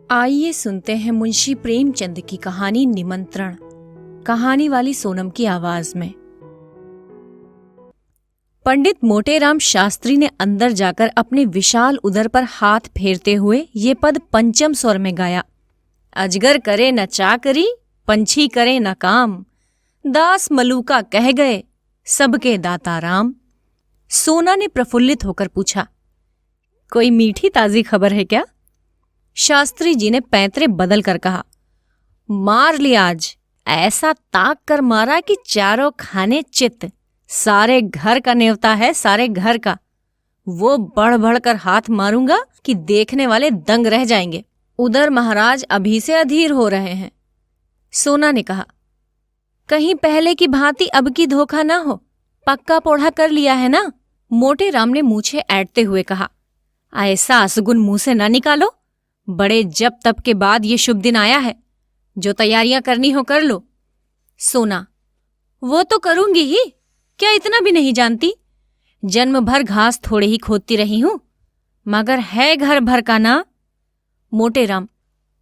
आइए सुनते हैं मुंशी प्रेमचंद की कहानी निमंत्रण। कहानी वाली सोनम की आवाज में। पंडित मोटेराम शास्त्री ने अंदर जाकर अपने विशाल उदर पर हाथ फेरते हुए ये पद पंचम स्वर में गाया। अजगर करे न चाकरी, पंछी करे न काम, दास मलूका कह गए, सबके दाता राम। सोना ने प्रफुल्लित होकर पूछा, कोई मीठी ताजी खबर है क्या? शास्त्री जी ने पैंतरे बदल कर कहा, मार लिया आज, ऐसा ताक कर मारा कि चारों खाने चित्त। सारे घर का न्योता है, सारे घर का। वो बढ़ बढ़ कर हाथ मारूंगा कि देखने वाले दंग रह जाएंगे। उधर महाराज अभी से अधीर हो रहे हैं। सोना ने कहा, कहीं पहले की भांति अब की धोखा ना हो, पक्का पोढ़ा कर लिया है ना? मोटेराम ने मूछें ऐंठते हुए कहा, ऐसा असगुन मुंह से ना निकालो। बड़े जब तब के बाद ये शुभ दिन आया है, जो तैयारियां करनी हो कर लो। सोना, वो तो करूंगी ही, क्या इतना भी नहीं जानती? जन्म भर घास थोड़े ही खोदती रही हूं, मगर है घर भर का ना। मोटेराम,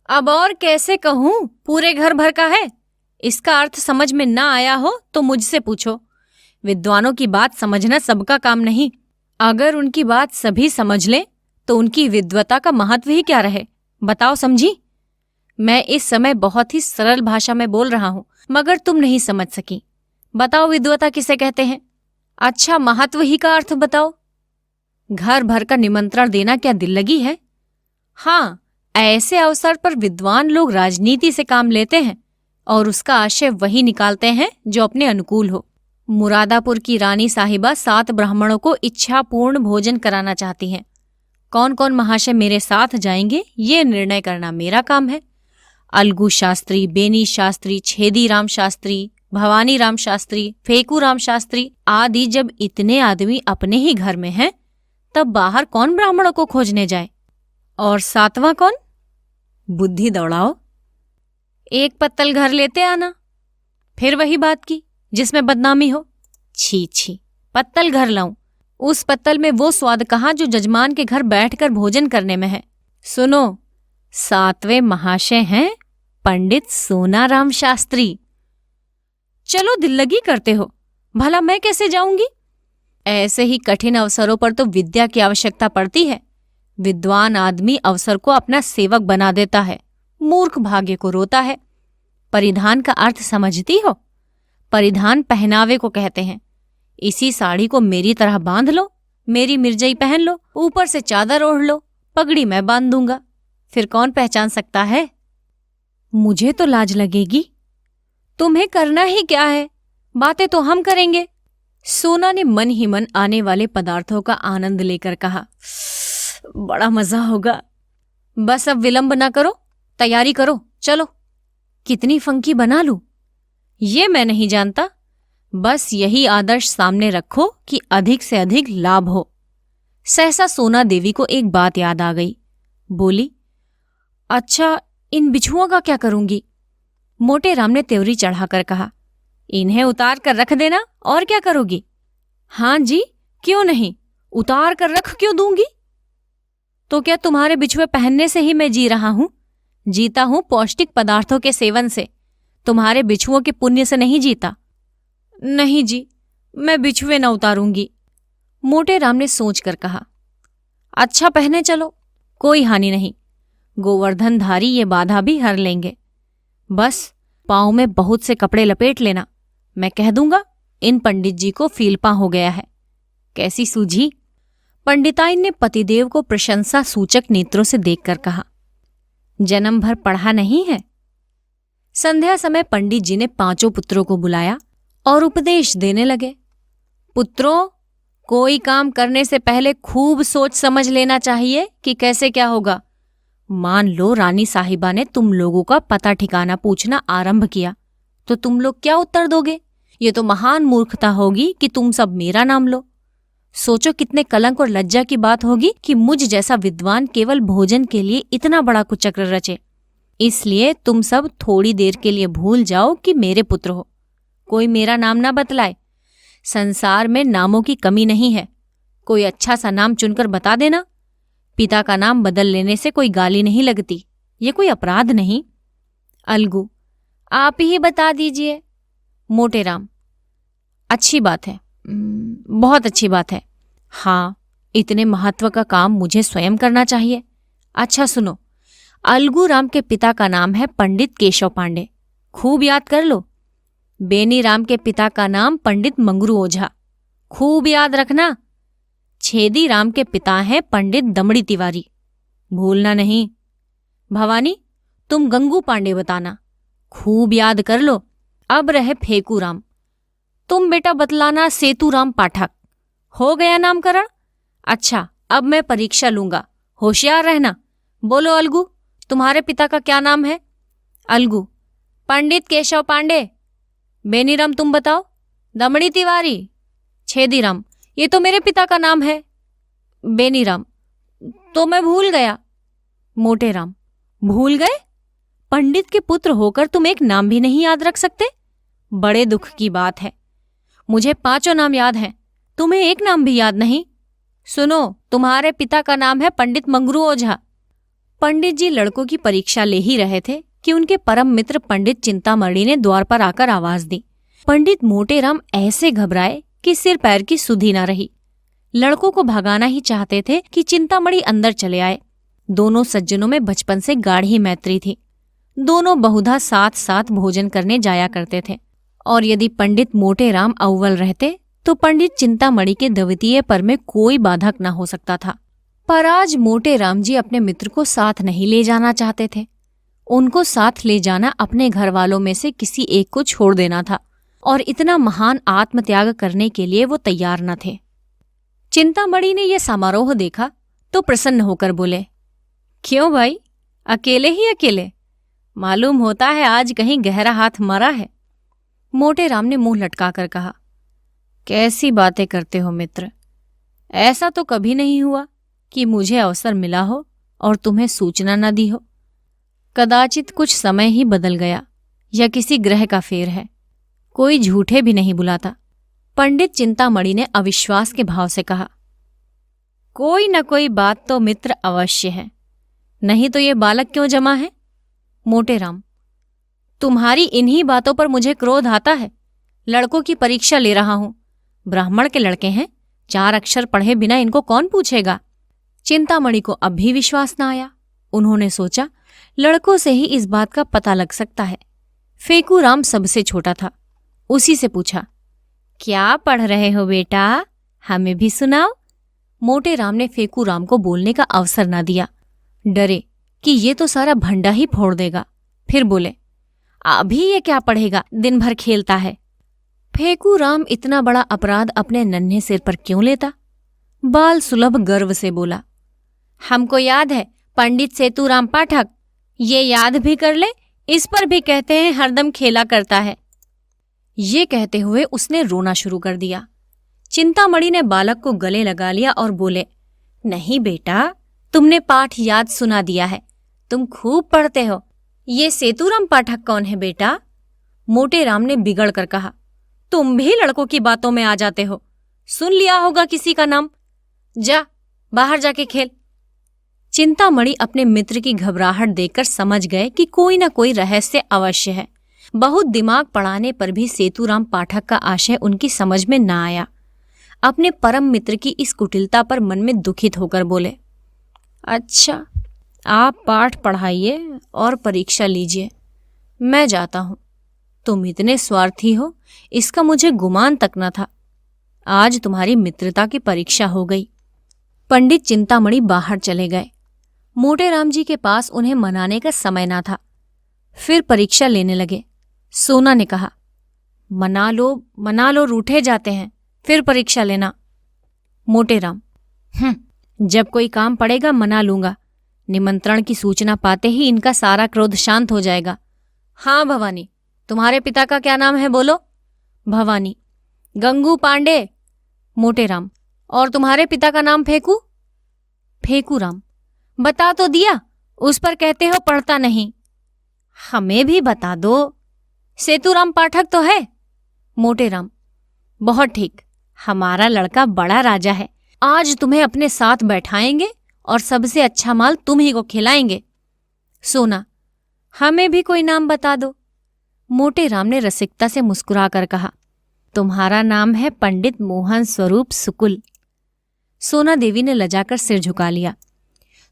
अब और कैसे कहूं, पूरे घर भर का है। इसका अर्थ समझ में ना आया हो तो मुझसे पूछो। विद्वानों की बात समझना सबका काम नहीं। अगर उनकी बात सभी समझ लें तो उनकी विद्वता का महत्व ही क्या रहे, बताओ समझी? मैं इस समय बहुत ही सरल भाषा में बोल रहा हूं, मगर तुम नहीं समझ सकी। बताओ विद्वता किसे कहते हैं? अच्छा, महत्व ही का अर्थ बताओ। घर भर का निमंत्रण देना क्या दिल लगी है? हाँ, ऐसे अवसर पर विद्वान लोग राजनीति से काम लेते हैं और उसका आशय वही निकालते हैं जो अपने अनुकूल हो। मुरादापुर की रानी साहिबा 7 ब्राह्मणों को इच्छापूर्ण भोजन कराना चाहती हैं। कौन कौन महाशय मेरे साथ जाएंगे ये निर्णय करना मेरा काम है। अलगू शास्त्री, बेनी शास्त्री, छेदी राम शास्त्री, भवानी राम शास्त्री, फेकू राम शास्त्री आदि जब इतने आदमी अपने ही घर में हैं, तब बाहर कौन ब्राह्मणों को खोजने जाए? और 7वां कौन? बुद्धि दौड़ाओ, एक पत्तल घर लेते आना। फिर वही बात की जिसमें बदनामी हो। छी छी, पत्तल घर लाऊं, उस पत्तल में वो स्वाद कहाँ जो जजमान के घर बैठकर भोजन करने में है। सुनो, 7वें महाशय हैं पंडित सोनाराम शास्त्री। चलो दिल लगी करते हो, भला मैं कैसे जाऊंगी? ऐसे ही कठिन अवसरों पर तो विद्या की आवश्यकता पड़ती है। विद्वान आदमी अवसर को अपना सेवक बना देता है, मूर्ख भाग्य को रोता है। परिधान का अर्थ समझती हो? परिधान पहनावे को कहते हैं। इसी साड़ी को मेरी तरह बांध लो, मेरी मिर्जई पहन लो, ऊपर से चादर ओढ़ लो, पगड़ी मैं बांध दूंगा, फिर कौन पहचान सकता है? मुझे तो लाज लगेगी। तुम्हें करना ही क्या है, बातें तो हम करेंगे। सोना ने मन ही मन आने वाले पदार्थों का आनंद लेकर कहा, बड़ा मजा होगा। बस अब विलंब ना करो, तैयारी करो, चलो। कितनी फंकी बना लूं ये मैं नहीं जानता, बस यही आदर्श सामने रखो कि अधिक से अधिक लाभ हो। सहसा सोना देवी को एक बात याद आ गई। बोली, अच्छा, इन बिछुओं का क्या करूंगी? मोटेराम ने त्योरी चढ़ाकर कहा, इन्हें उतार कर रख देना, और क्या करोगी? हाँ जी, क्यों नहीं, उतार कर रख क्यों दूंगी? तो क्या तुम्हारे बिछुए पहनने से ही मैं जी रहा हूं? जीता हूं पौष्टिक पदार्थों के सेवन से, तुम्हारे बिछुओं के पुण्य से नहीं जीता। नहीं जी, मैं बिछुए न उतारूंगी। मोटेराम ने सोचकर कहा, अच्छा पहने चलो, कोई हानि नहीं। गोवर्धनधारी ये बाधा भी हर लेंगे। बस पाँव में बहुत से कपड़े लपेट लेना, मैं कह दूंगा इन पंडित जी को फीलपा हो गया है। कैसी सूझी? पंडिताइन ने पतिदेव को प्रशंसा सूचक नेत्रों से देखकर कहा, जन्म भर पढ़ा नहीं है? संध्या समय पंडित जी ने 5 पुत्रों को बुलाया और उपदेश देने लगे। पुत्रों, कोई काम करने से पहले खूब सोच समझ लेना चाहिए कि कैसे क्या होगा। मान लो रानी साहिबा ने तुम लोगों का पता ठिकाना पूछना आरंभ किया, तो तुम लोग क्या उत्तर दोगे? ये तो महान मूर्खता होगी कि तुम सब मेरा नाम लो। सोचो कितने कलंक और लज्जा की बात होगी कि मुझ जैसा विद्वान केवल भोजन के लिए इतना बड़ा कुचक्र रचे। इसलिए तुम सब थोड़ी देर के लिए भूल जाओ कि मेरे पुत्र हो। कोई मेरा नाम ना बतलाए। संसार में नामों की कमी नहीं है, कोई अच्छा सा नाम चुनकर बता देना। पिता का नाम बदल लेने से कोई गाली नहीं लगती। ये कोई अपराध नहीं। अलगू, आप ही बता दीजिए। मोटेराम, अच्छी बात है, बहुत अच्छी बात है। हाँ, इतने महत्व का काम मुझे स्वयं करना चाहिए। अच्छा सुनो, अलगू राम के पिता का नाम है पंडित केशव पांडे, खूब याद कर लो। बेनी राम के पिता का नाम पंडित मंगरू ओझा, खूब याद रखना। छेदी राम के पिता हैं पंडित दमड़ी तिवारी, भूलना नहीं। भवानी, तुम गंगू पांडे बताना, खूब याद कर लो। अब रहे फेकू राम, तुम बेटा बतलाना सेतु राम पाठक। हो गया नामकरण? अच्छा, अब मैं परीक्षा लूंगा, होशियार रहना। बोलो अलगू, तुम्हारे पिता का क्या नाम है? अलगू, पंडित केशव पांडे। बेनीराम, तुम बताओ। दमड़ी तिवारी। छेदीराम, ये तो मेरे पिता का नाम है। बेनीराम, तो मैं भूल गया। मोटेराम, भूल गए? पंडित के पुत्र होकर तुम एक नाम भी नहीं याद रख सकते? बड़े दुख की बात है। मुझे 5 नाम याद हैं, तुम्हें एक नाम भी याद नहीं। सुनो, तुम्हारे पिता का नाम है पंडित मंगरू ओझा। पंडित जी लड़कों की परीक्षा ले ही रहे थे कि उनके परम मित्र पंडित चिंतामणि ने द्वार पर आकर आवाज दी। पंडित मोटेराम ऐसे घबराए कि सिर पैर की सुधि न रही। लड़कों को भगाना ही चाहते थे कि चिंतामणि अंदर चले आए। दोनों सज्जनों में बचपन से गाढ़ी मैत्री थी। दोनों बहुधा साथ साथ भोजन करने जाया करते थे, और यदि पंडित मोटेराम अव्वल रहते तो पंडित चिंतामणि के द्वितीय पर में कोई बाधक न हो सकता था। पर आज मोटेराम जी अपने मित्र को साथ नहीं ले जाना चाहते थे। उनको साथ ले जाना अपने घर वालों में से किसी एक को छोड़ देना था, और इतना महान आत्मत्याग करने के लिए वो तैयार न थे। चिंतामणि ने यह समारोह देखा तो प्रसन्न होकर बोले, क्यों भाई, अकेले ही अकेले? मालूम होता है आज कहीं गहरा हाथ मरा है। मोटेराम ने मुंह लटकाकर कहा, कैसी बातें करते हो मित्र, ऐसा तो कभी नहीं हुआ कि मुझे अवसर मिला हो और तुम्हें सूचना न दी हो। कदाचित कुछ समय ही बदल गया, या किसी ग्रह का फेर है। कोई झूठे भी नहीं बुलाता। पंडित चिंतामणि ने अविश्वास के भाव से कहा, कोई न कोई बात तो मित्र अवश्य है, नहीं तो ये बालक क्यों जमा है? मोटेराम, तुम्हारी इन्हीं बातों पर मुझे क्रोध आता है। लड़कों की परीक्षा ले रहा हूं, ब्राह्मण के लड़के हैं, 4 अक्षर पढ़े बिना इनको कौन पूछेगा? चिंतामणि को अब भी विश्वास न आया। उन्होंने सोचा, लड़कों से ही इस बात का पता लग सकता है। फेकू राम सबसे छोटा था, उसी से पूछा, क्या पढ़ रहे हो बेटा, हमें भी सुनाओ। मोटेराम ने फेकू राम को बोलने का अवसर न दिया, डरे कि ये तो सारा भंडा ही फोड़ देगा। फिर बोले, अभी ये क्या पढ़ेगा, दिन भर खेलता है। फेकू राम इतना बड़ा अपराध अपने नन्हे सिर पर क्यों लेता? बाल सुलभ गर्व से बोला, हमको याद है पंडित सेतुराम पाठक, ये याद भी कर ले, इस पर भी कहते हैं हरदम खेला करता है। ये कहते हुए उसने रोना शुरू कर दिया। चिंतामणि ने बालक को गले लगा लिया और बोले, नहीं बेटा, तुमने पाठ याद सुना दिया है, तुम खूब पढ़ते हो। ये सेतुराम पाठक कौन है बेटा? मोटेराम ने बिगड़ कर कहा, तुम भी लड़कों की बातों में आ जाते हो, सुन लिया होगा किसी का नाम, जा बाहर जाके खेल। चिंतामणि अपने मित्र की घबराहट देखकर समझ गए कि कोई न कोई रहस्य अवश्य है। बहुत दिमाग पड़ाने पर भी सेतुराम पाठक का आशय उनकी समझ में न आया। अपने परम मित्र की इस कुटिलता पर मन में दुखित होकर बोले, अच्छा, आप पाठ पढ़ाइए और परीक्षा लीजिए, मैं जाता हूं। तुम इतने स्वार्थी हो, इसका मुझे गुमान तक न था। आज तुम्हारी मित्रता की परीक्षा हो गई। पंडित चिंतामणि बाहर चले गए। मोटेराम जी के पास उन्हें मनाने का समय ना था। फिर परीक्षा लेने लगे। सोना ने कहा, मना लो, रूठे जाते हैं, फिर परीक्षा लेना। मोटेराम, जब कोई काम पड़ेगा मना लूंगा, निमंत्रण की सूचना पाते ही इनका सारा क्रोध शांत हो जाएगा। हाँ भवानी, तुम्हारे पिता का क्या नाम है बोलो। भवानी, गंगू पांडे। मोटेराम, और तुम्हारे पिता का नाम फेकू? फेकू राम, बता तो दिया, उस पर कहते हो पढ़ता नहीं। हमें भी बता दो। सेतुराम पाठक तो है। मोटेराम, बहुत ठीक, हमारा लड़का बड़ा राजा है, आज तुम्हें अपने साथ बैठाएंगे और सबसे अच्छा माल तुम ही को खिलाएंगे। सोना, हमें भी कोई नाम बता दो। मोटे राम ने रसिकता से मुस्कुरा कर कहा। तुम्हारा नाम है पंडित मोहन स्वरूप सुकुल। सोना देवी ने लजाकर सिर झुका लिया।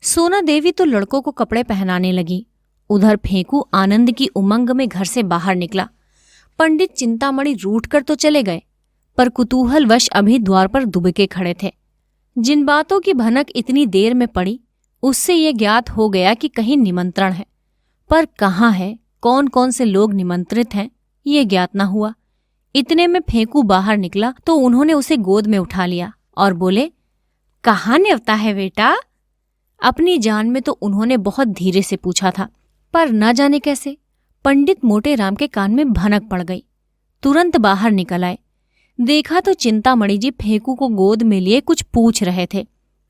सोना देवी तो लड़कों को कपड़े पहनाने लगी। उधर फेंकू आनंद की उमंग में घर से बाहर निकला। पंडित चिंतामणि रूठ कर तो चले गए, पर कुतूहलवश अभी द्वार पर दुबके खड़े थे। जिन बातों की भनक इतनी देर में पड़ी, उससे ये ज्ञात हो गया कि कहीं निमंत्रण है, पर कहाँ है, कौन कौन से लोग निमंत्रित हैं, ये ज्ञात न हुआ। इतने में फेंकू बाहर निकला तो उन्होंने उसे गोद में उठा लिया और बोले, कहाँ न्योता है बेटा? अपनी जान में तो उन्होंने बहुत धीरे से पूछा था, पर न जाने कैसे पंडित मोटे राम के कान में भनक पड़ गई। तुरंत बाहर निकल आए। देखा तो चिंतामणि जी फेंकू को गोद में लिए कुछ पूछ रहे थे।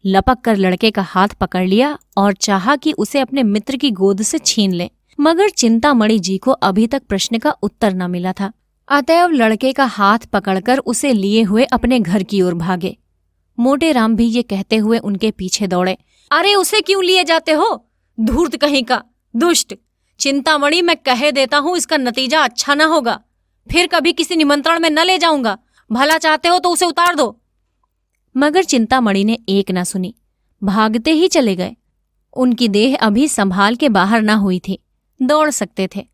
लपक कर लड़के का हाथ पकड़ लिया और चाहा कि उसे अपने मित्र की गोद से छीन ले, मगर चिंतामणि जी को अभी तक प्रश्न का उत्तर न मिला था। अतएव लड़के का हाथ पकड़कर उसे लिए हुए अपने घर की ओर भागे। मोटे राम भी ये कहते हुए उनके पीछे दौड़े, अरे उसे क्यों लिए जाते हो, धूर्त कहीं का, दुष्ट! चिंतामणि, मैं कह देता हूं इसका नतीजा अच्छा न होगा। फिर कभी किसी निमंत्रण में न ले जाऊंगा। भला चाहते हो तो उसे उतार दो। मगर चिंतामणि ने एक न सुनी, भागते ही चले गए। उनकी देह अभी संभाल के बाहर न हुई थी, दौड़ सकते थे,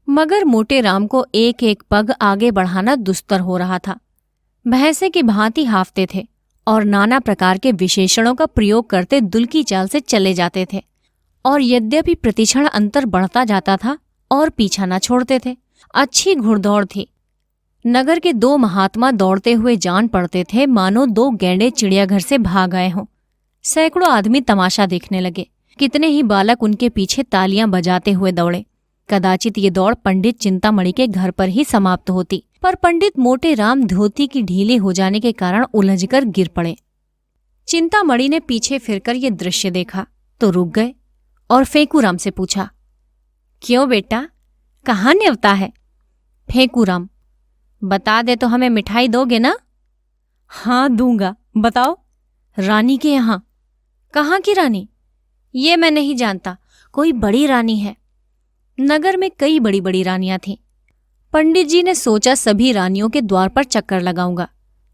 मगर मोटे राम को एक एक पग आगे बढ़ाना दुस्तर हो रहा था। भैंसे की भांति हांफते थे और नाना प्रकार के विशेषणों का प्रयोग करते दुल की चाल से चले जाते थे। और यद्यपि प्रतिक्षण अंतर बढ़ता जाता था और पीछा न छोड़ते थे। अच्छी घुड़दौड़ थी। नगर के दो महात्मा दौड़ते हुए जान पड़ते थे मानो दो गैंडे चिड़ियाघर से भाग आए हों। सैकड़ों आदमी तमाशा देखने लगे। कितने ही बालक उनके पीछे तालियां बजाते हुए दौड़े। कदाचित ये दौड़ पंडित चिंतामणि के घर पर ही समाप्त होती, पर पंडित मोटे राम धोती की ढीली हो जाने के कारण उलझकर गिर पड़े। चिंतामणि ने पीछे फिरकर ये दृश्य देखा तो रुक गए और फेंकूराम से पूछा, क्यों बेटा, कहाँ न्योता है? फेंकूराम, बता दे तो हमें मिठाई दोगे ना? हाँ दूंगा, बताओ। रानी के यहाँ। कहाँ की रानी? ये मैं नहीं जानता, कोई बड़ी रानी है। नगर में कई बड़ी बड़ी रानियां थीं। पंडित जी ने सोचा सभी रानियों के द्वार पर चक्कर लगाऊंगा।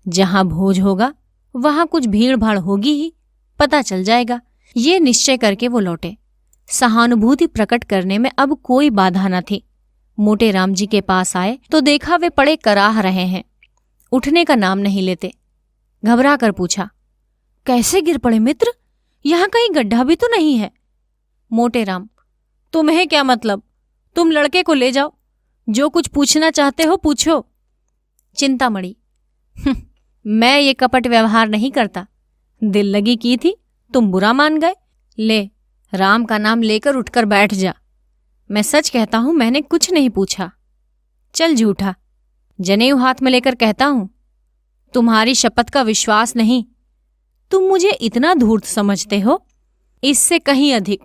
जहां भोज होगा वहां कुछ भीड़ भाड़ होगी ही, पता चल जाएगा। ये निश्चय करके वो लौटे। सहानुभूति प्रकट करने में अब कोई बाधा न थी। मोटे राम जी के पास आए तो देखा वे पड़े कराह रहे हैं, उठने का नाम नहीं लेते। घबरा कर पूछा, कैसे गिर पड़े मित्र? यहां कहीं गड्ढा भी तो नहीं है। मोटे राम, तुम्हें क्या मतलब? तुम लड़के को ले जाओ, जो कुछ पूछना चाहते हो पूछो। चिंतामणि, मैं ये कपट व्यवहार नहीं करता। दिल लगी की थी, तुम बुरा मान गए। ले, राम का नाम लेकर उठकर बैठ जा। मैं सच कहता हूं, मैंने कुछ नहीं पूछा। चल झूठा, जनेऊ हाथ में लेकर कहता हूं, तुम्हारी शपथ का विश्वास नहीं। तुम मुझे इतना धूर्त समझते हो? इससे कहीं अधिक।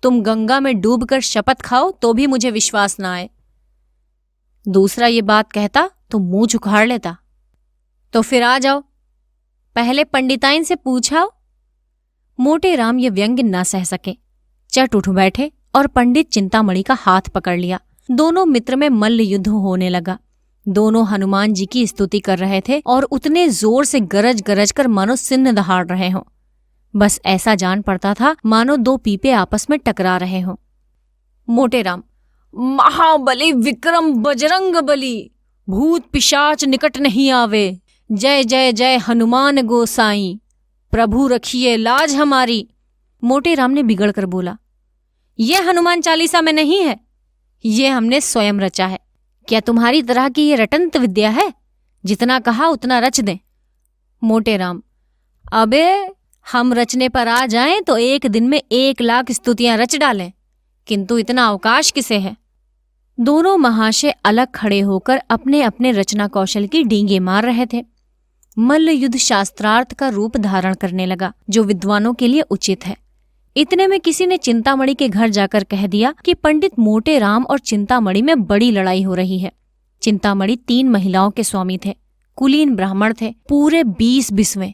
तुम गंगा में डूबकर शपथ खाओ तो भी मुझे विश्वास ना आए। दूसरा ये बात कहता तो मुंह उखाड़ लेता। तो फिर आ जाओ, पहले पंडिताइन से पूछाओ। मोटे राम ये व्यंग्य न सह सके, चट उठ बैठे और पंडित चिंतामणि का हाथ पकड़ लिया। दोनों मित्र में मल्ल युद्ध होने लगा। दोनों हनुमान जी की स्तुति कर रहे थे और उतने जोर से गरज गरज कर मानो सिन्न दहाड़ रहे हों। बस ऐसा जान पड़ता था मानो दो पीपे आपस में टकरा रहे हों। मोटे राम, महाबली विक्रम बजरंग बली, भूत पिशाच निकट नहीं आवे। जय जय जय हनुमान गोसाई, प्रभु रखिए लाज हमारी। मोटे राम ने बिगड़ कर बोला, ये हनुमान चालीसा में नहीं है, ये हमने स्वयं रचा है। क्या तुम्हारी तरह की ये रटंत विद्या है? जितना कहा उतना रच दें। मोटे राम, अबे हम रचने पर आ जाएं तो एक दिन में 1,00,000 स्तुतियां रच डालें, किंतु इतना अवकाश किसे है? दोनों महाशय अलग खड़े होकर अपने अपने रचना कौशल की डींगे मार रहे थे। मल्ल युद्ध शास्त्रार्थ का रूप धारण करने लगा, जो विद्वानों के लिए उचित है। इतने में किसी ने चिंतामणि के घर जाकर कह दिया कि पंडित मोटे राम और चिंतामणि में बड़ी लड़ाई हो रही है। चिंतामणि 3 महिलाओं के स्वामी थे, कुलीन ब्राह्मण थे, पूरे 20 बिस्वें।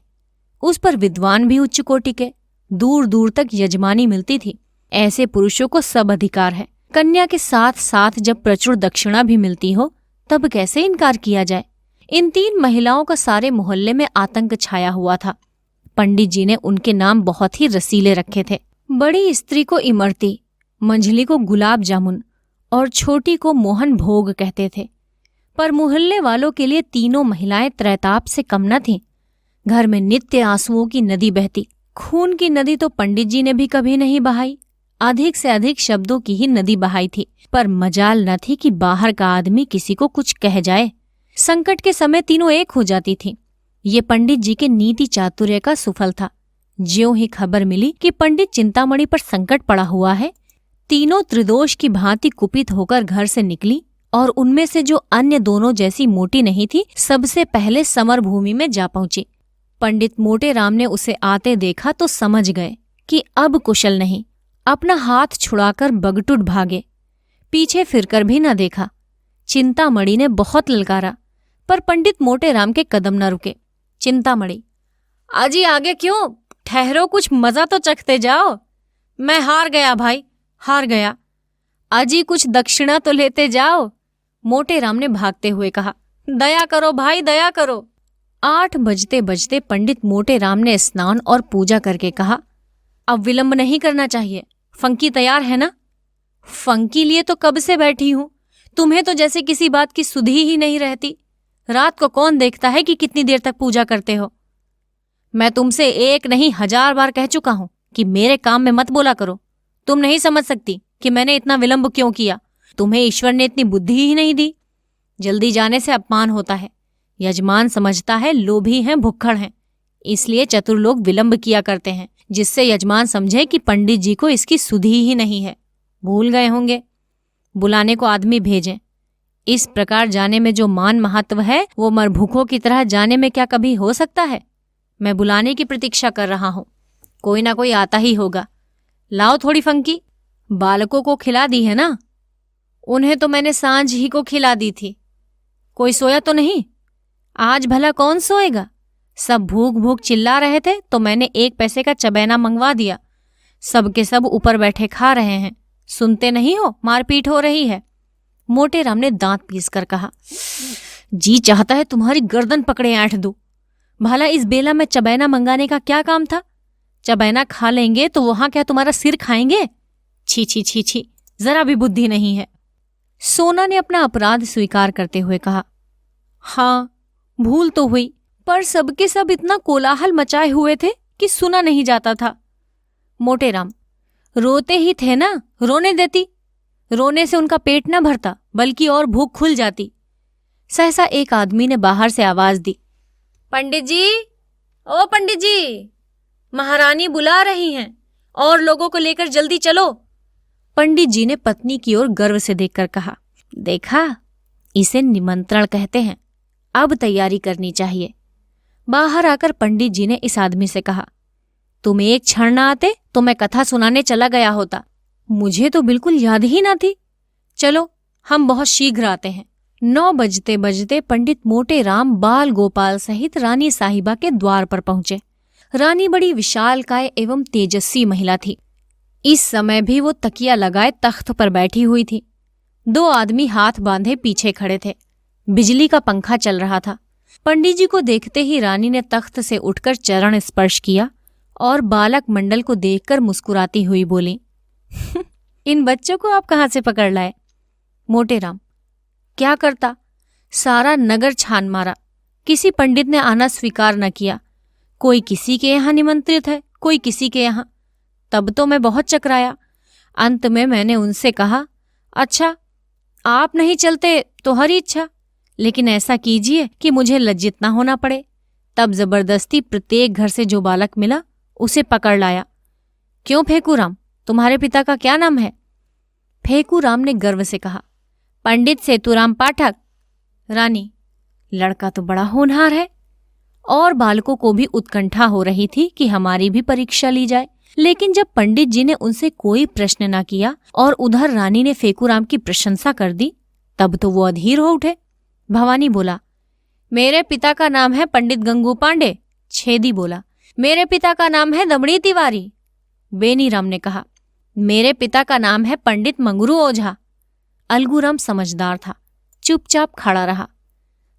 उस पर विद्वान भी उच्च कोटि के, दूर दूर तक यजमानी मिलती थी। ऐसे पुरुषों को सब अधिकार है। कन्या के साथ साथ जब प्रचुर दक्षिणा भी मिलती हो तब कैसे इनकार किया जाए। इन 3 महिलाओं का सारे मोहल्ले में आतंक छाया हुआ था। पंडित जी ने उनके नाम बहुत ही रसीले रखे थे। बड़ी स्त्री को इमरती, मंझली को गुलाब जामुन और छोटी को मोहन भोग कहते थे। पर मोहल्ले वालों के लिए तीनों महिलाएं त्रैताप से कम न थीं। घर में नित्य आंसुओं की नदी बहती। खून की नदी तो पंडित जी ने भी कभी नहीं बहाई, अधिक से अधिक शब्दों की ही नदी बहाई थी। पर मजाल न थी कि बाहर का आदमी किसी को कुछ कह जाए। संकट के समय तीनों एक हो जाती थीं। ये पंडित जी के नीति चातुर्य का सुफल था। ज्यों ही खबर मिली कि पंडित चिंतामणि पर संकट पड़ा हुआ है, तीनों त्रिदोष की भांति कुपित होकर घर से निकली और उनमें से जो अन्य दोनों जैसी मोटी नहीं थी, सबसे पहले समर भूमि में जा पहुंची। पंडित मोटे राम ने उसे आते देखा तो समझ गए कि अब कुशल नहीं। अपना हाथ छुड़ाकर बगटुट भागे, पीछे फिरकर भी न देखा। चिंतामणि ने बहुत ललकारा, पर पंडित मोटे राम के कदम न रुके। चिंतामणि, आजी आगे क्यों? ठहरो, कुछ मजा तो चखते जाओ। मैं हार गया भाई, हार गया। आजी कुछ दक्षिणा तो लेते जाओ। मोटे राम ने भागते हुए कहा। दया करो भाई, दया करो। 8 बजते बजते पंडित मोटे राम ने स्नान और पूजा करके कहा, अब विलंब नहीं करना चाहिए। फंकी तैयार है ना? फंकी लिए तो कब से बैठी हूं। तुम्हें तो जैसे किसी बात की सुधि ही नहीं रहती। रात को कौन देखता है कि कितनी देर तक पूजा करते हो। मैं तुमसे 1 नहीं 1000 बार कह चुका हूं कि मेरे काम में मत बोला करो। तुम नहीं समझ सकती कि मैंने इतना विलंब क्यों किया। तुम्हें ईश्वर ने इतनी बुद्धि ही नहीं दी। जल्दी जाने से अपमान होता है। यजमान समझता है लोभी हैं, भुक्खड़ हैं, इसलिए चतुर लोग विलंब किया करते हैं, जिससे यजमान समझे कि पंडित जी को इसकी सुधि ही नहीं है। भूल गए होंगे, बुलाने को आदमी भेजें। इस प्रकार जाने में जो मान महत्व है वो मरभूखों की तरह जाने में क्या कभी हो सकता है। मैं बुलाने की प्रतीक्षा कर रहा हूं, कोई ना कोई आता ही होगा। लाओ थोड़ी फंकी। बालकों को खिला दी है ना? उन्हें तो मैंने सांझ ही को खिला दी थी। कोई सोया तो नहीं? आज भला कौन सोएगा? सब भूख भूख चिल्ला रहे थे तो मैंने 1 पैसे का चबैना मंगवा दिया। सब के सब ऊपर बैठे खा रहे हैं। सुनते नहीं हो, मारपीट हो रही है। मोटे राम ने दांत पीसकर कहा, जी चाहता है तुम्हारी गर्दन पकड़े ऐंठ दूं। भला इस बेला में चबैना मंगाने का क्या काम था? चबैना खा लेंगे तो वहां क्या तुम्हारा सिर खाएंगे? छी छी छी छी, जरा भी बुद्धि नहीं है। सोना ने अपना अपराध स्वीकार करते हुए कहा, हाँ भूल तो हुई, पर सबके सब इतना कोलाहल मचाए हुए थे कि सुना नहीं जाता था। मोटे राम, रोते ही थे ना, रोने देती। रोने से उनका पेट न भरता बल्कि और भूख खुल जाती। सहसा एक आदमी ने बाहर से आवाज दी, पंडित जी, ओ पंडित जी, महारानी बुला रही हैं और लोगों को लेकर जल्दी चलो। पंडित जी ने पत्नी की ओर गर्व से देखकर कहा, देखा, इसे निमंत्रण कहते हैं। अब तैयारी करनी चाहिए। बाहर आकर पंडित जी ने इस आदमी से कहा, तुम एक क्षण न आते तो मैं कथा सुनाने चला गया होता। मुझे तो बिल्कुल याद ही ना थी। चलो, हम बहुत शीघ्र आते हैं। 9 बजते बजते पंडित मोटे राम बाल गोपाल सहित रानी साहिबा के द्वार पर पहुंचे। रानी बड़ी विशालकाय एवं तेजस्वी महिला थी। इस समय भी वो तकिया लगाए तख्त पर बैठी हुई थी। 2 आदमी हाथ बांधे पीछे खड़े थे। बिजली का पंखा चल रहा था। पंडित जी को देखते ही रानी ने तख्त से उठकर चरण स्पर्श किया और बालक मंडल को देखकर मुस्कुराती हुई बोली, इन बच्चों को आप कहाँ से पकड़ लाए? मोटे राम, क्या करता, सारा नगर छान मारा, किसी पंडित ने आना स्वीकार न किया। कोई किसी के यहाँ निमंत्रित है, कोई किसी के यहाँ। तब तो मैं बहुत चकराया। अंत में मैंने उनसे कहा, अच्छा आप नहीं चलते तो हरी इच्छा, लेकिन ऐसा कीजिए कि मुझे लज्जित ना होना पड़े। तब जबरदस्ती प्रत्येक घर से जो बालक मिला उसे पकड़ लाया। क्यों फेकूराम, तुम्हारे पिता का क्या नाम है? फेकूराम ने गर्व से कहा, पंडित सेतुराम पाठक। रानी, लड़का तो बड़ा होनहार है। और बालकों को भी उत्कंठा हो रही थी कि हमारी भी परीक्षा ली जाए। लेकिन जब पंडित जी ने उनसे कोई प्रश्न न किया और उधर रानी ने फेकूराम की प्रशंसा कर दी, तब तो वो अधीर हो उठे। भवानी बोला, मेरे पिता का नाम है पंडित गंगू पांडे। छेदी बोला, मेरे पिता का नाम है दमड़ी तिवारी। बेनीराम ने कहा, मेरे पिता का नाम है पंडित मंगरू ओझा। अलगूराम समझदार था, चुपचाप खड़ा रहा।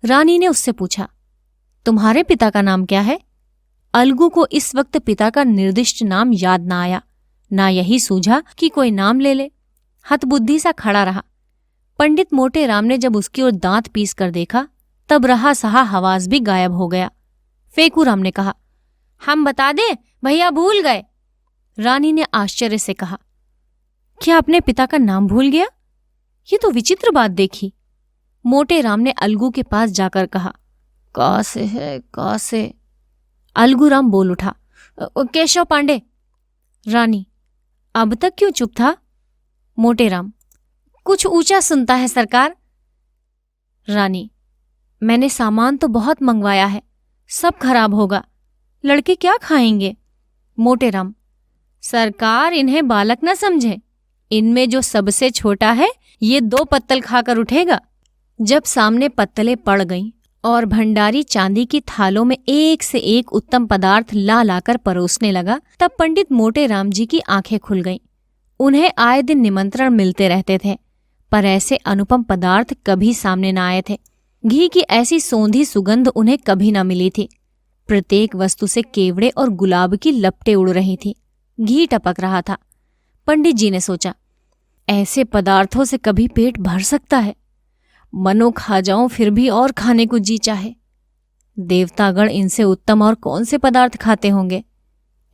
रानी ने उससे पूछा, तुम्हारे पिता का नाम क्या है? अलगू को इस वक्त पिता का निर्दिष्ट नाम याद ना आया, ना यही सूझा कि कोई नाम ले ले। हतबुद्धि सा खड़ा रहा। पंडित मोटे राम ने जब उसकी ओर दांत पीस कर देखा, तब रहा सहा हवास भी गायब हो गया। फेकूराम ने कहा, हम बता दें, भैया भूल गए। रानी ने आश्चर्य से कहा, क्या अपने पिता का नाम भूल गया? ये तो विचित्र बात देखी। मोटे राम ने अलगू के पास जाकर कहा, का से है, का से? अलगूराम बोल उठा, केशव पांडे। रानी, अब तक क्यों चुप था? मोटे राम, कुछ ऊंचा सुनता है सरकार। रानी, मैंने सामान तो बहुत मंगवाया है, सब खराब होगा, लड़के क्या खाएंगे? मोटे राम, सरकार इन्हें बालक न समझे, इनमें जो सबसे छोटा है ये 2 पत्तल खाकर उठेगा। जब सामने पत्तलें पड़ गईं और भंडारी चांदी की थालों में एक से एक उत्तम पदार्थ ला लाकर परोसने लगा, तब पंडित मोटे राम जी की आंखें खुल गईं। उन्हें आए दिन निमंत्रण मिलते रहते थे, पर ऐसे अनुपम पदार्थ कभी सामने न आए थे। घी की ऐसी सौंधी सुगंध उन्हें कभी न मिली थी। प्रत्येक वस्तु से केवड़े और गुलाब की लपटें उड़ रही थी। घी टपक रहा था। पंडित जी ने सोचा, ऐसे पदार्थों से कभी पेट भर सकता है? मनो खा जाऊं फिर भी और खाने को जी चाहे। देवतागण इनसे उत्तम और कौन से पदार्थ खाते होंगे?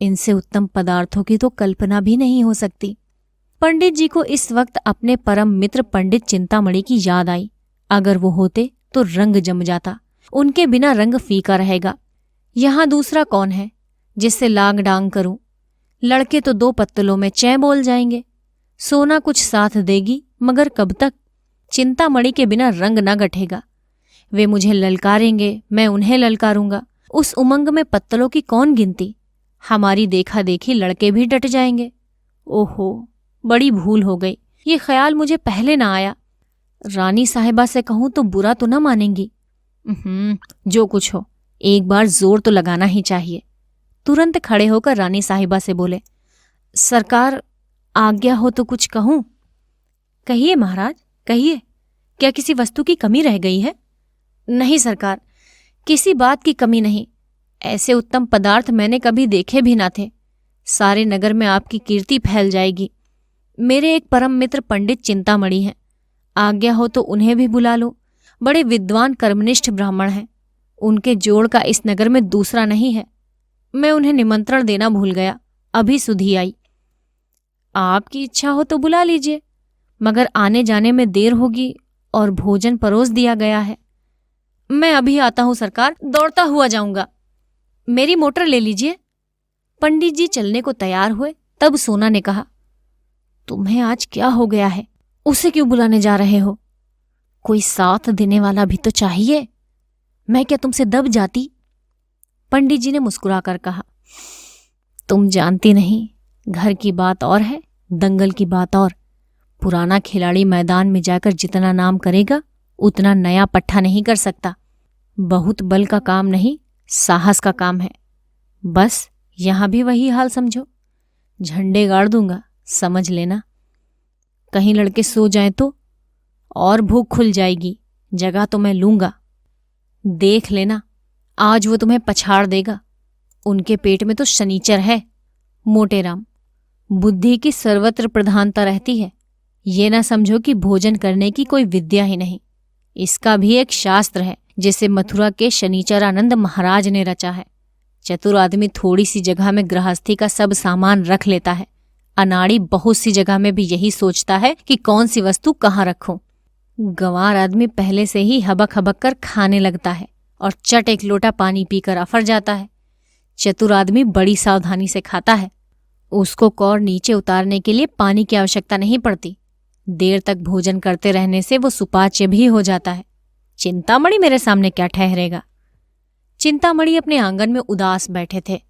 इनसे उत्तम पदार्थों की तो कल्पना भी नहीं हो सकती। पंडित जी को इस वक्त अपने परम मित्र पंडित चिंतामणि की याद आई। अगर वो होते तो रंग जम जाता, उनके बिना रंग फीका रहेगा। यहां दूसरा कौन है जिससे लांग डांग करूं? लड़के तो 2 पत्तलों में चैं बोल जाएंगे। सोना कुछ साथ देगी, मगर कब तक? चिंतामणि के बिना रंग न गठेगा। वे मुझे ललकारेंगे, मैं उन्हें ललकारूंगा। उस उमंग में पत्तलों की कौन गिनती? हमारी देखा देखी लड़के भी डट जाएंगे। ओहो, बड़ी भूल हो गई। ये ख्याल मुझे पहले ना आया। रानी साहिबा से कहूं तो बुरा तो न मानेंगी। जो कुछ हो, एक बार जोर तो लगाना ही चाहिए। तुरंत खड़े होकर रानी साहिबा से बोले, सरकार आज्ञा हो तो कुछ कहूं? कहिए महाराज, कहिए। क्या किसी वस्तु की कमी रह गई है? नहीं सरकार, किसी बात की कमी नहीं। ऐसे उत्तम पदार्थ मैंने कभी देखे भी ना थे। सारे नगर में आपकी कीर्ति फैल जाएगी। मेरे एक परम मित्र पंडित चिंतामणि हैं, आज्ञा हो तो उन्हें भी बुला लो। बड़े विद्वान कर्मनिष्ठ ब्राह्मण हैं। उनके जोड़ का इस नगर में दूसरा नहीं है। मैं उन्हें निमंत्रण देना भूल गया, अभी सुधी आई। आपकी इच्छा हो तो बुला लीजिए, मगर आने जाने में देर होगी और भोजन परोस दिया गया है। मैं अभी आता हूं सरकार, दौड़ता हुआ जाऊंगा। मेरी मोटर ले लीजिए। पंडित जी चलने को तैयार हुए, तब सोना ने कहा, तुम्हें आज क्या हो गया है? उसे क्यों बुलाने जा रहे हो? कोई साथ देने वाला भी तो चाहिए। मैं क्या तुमसे दब जाती? पंडित जी ने मुस्कुराकर कहा, तुम जानती नहीं, घर की बात और है, दंगल की बात और। पुराना खिलाड़ी मैदान में जाकर जितना नाम करेगा, उतना नया पट्ठा नहीं कर सकता। बहुत बल का काम नहीं, साहस का काम है। बस यहां भी वही हाल समझो। झंडे गाड़ दूंगा, समझ लेना। कहीं लड़के सो जाएं तो और भूख खुल जाएगी। जगह तो मैं लूंगा। देख लेना, आज वो तुम्हें पछाड़ देगा। उनके पेट में तो शनीचर है। मोटे राम, बुद्धि की सर्वत्र प्रधानता रहती है। ये ना समझो कि भोजन करने की कोई विद्या ही नहीं। इसका भी एक शास्त्र है, जिसे मथुरा के शनीचरानंद महाराज ने रचा है। चतुर आदमी थोड़ी सी जगह में गृहस्थी का सब सामान रख लेता है। अनाड़ी बहुत सी जगह में भी यही सोचता है कि कौन सी वस्तु कहाँ रखूं। गंवार आदमी पहले से ही हबक हबक कर खाने लगता है और चट एक लोटा पानी पीकर अफर जाता है। चतुर आदमी बड़ी सावधानी से खाता है। उसको कौर नीचे उतारने के लिए पानी की आवश्यकता नहीं पड़ती। देर तक भोजन करते रहने से वो सुपाच्य भी हो जाता है। चिंतामणि मेरे सामने क्या ठहरेगा? चिंतामणि अपने आंगन में उदास बैठे थे।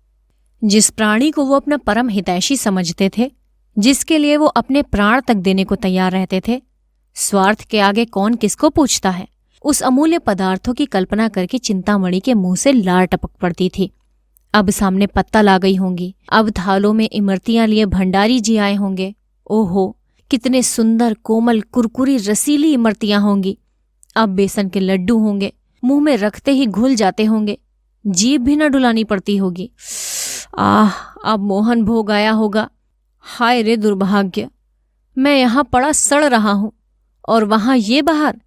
जिस प्राणी को वो अपना परम हितैषी समझते थे, जिसके लिए वो अपने प्राण तक देने को तैयार रहते थे, स्वार्थ के आगे कौन किसको पूछता है? उस अमूल्य पदार्थों की कल्पना करके चिंतामणि के मुंह से लार टपक पड़ती थी। अब सामने पत्तल आ गई होंगी। अब थालों में इमरतियां लिए भंडारी जी आए होंगे। ओहो, कितने सुंदर कोमल कुरकुरी रसीली इमरतियां होंगी। अब बेसन के लड्डू होंगे, मुंह में रखते ही घुल जाते होंगे, जीभ भी न डुलानी पड़ती होगी। आह, अब मोहन भोग आया होगा। हाय रे दुर्भाग्य, मैं यहां पड़ा सड़ रहा हूं और वहां ये बाहर।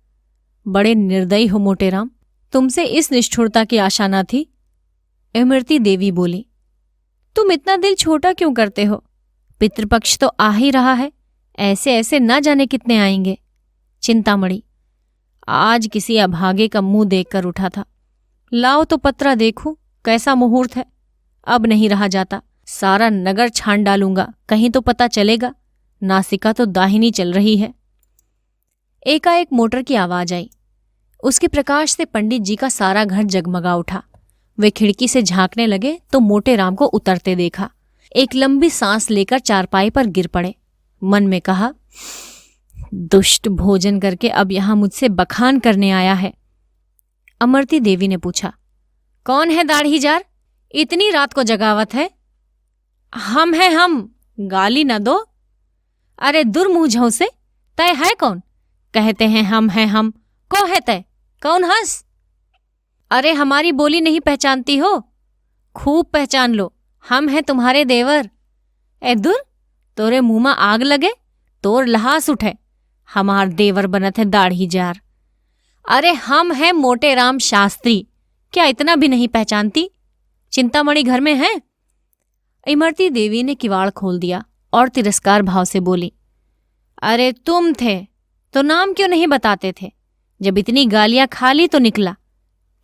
बड़े निर्दयी हो मोटेराम, तुमसे इस निष्ठुरता की आशा न थी। इमरती देवी बोली, तुम इतना दिल छोटा क्यों करते हो? पितृपक्ष तो आ ही रहा है, ऐसे ऐसे न जाने कितने आएंगे। चिंतामणि, आज किसी अभागे का मुंह देखकर उठा था। लाओ तो पत्रा देखूं, कैसा मुहूर्त है। अब नहीं रहा जाता, सारा नगर छान डालूंगा, कहीं तो पता चलेगा। नासिका तो दाहिनी चल रही है। एकाएक मोटर की आवाज आई। उसके प्रकाश से पंडित जी का सारा घर जगमगा उठा। वे खिड़की से झांकने लगे तो मोटेराम को उतरते देखा। एक लंबी सांस लेकर चारपाई पर गिर पड़े। मन में कहा, दुष्ट भोजन करके अब यहां मुझसे बखान करने आया है। अमरती देवी ने पूछा, कौन है दाढ़ीजार? इतनी रात को जगावत है। हम हैं हम, गाली न दो। अरे दुर्मुंह झौसे, तय है कौन? कहते हैं हम हैं हम, को है तय? कौन हंस? अरे हमारी बोली नहीं पहचानती हो? खूब पहचान लो, हम हैं तुम्हारे देवर। ए दुर, तोरे मुंह में आग लगे, तोर लहास उठे। हमार देवर बनत है दाढ़ी जार। अरे हम हैं मोटेराम शास्त्री, क्या इतना भी नहीं पहचानती? चिंतामणि घर में है? इमरती देवी ने किवाड़ खोल दिया और तिरस्कार भाव से बोली, अरे तुम थे तो नाम क्यों नहीं बताते थे? जब इतनी गालियां खा ली तो निकला।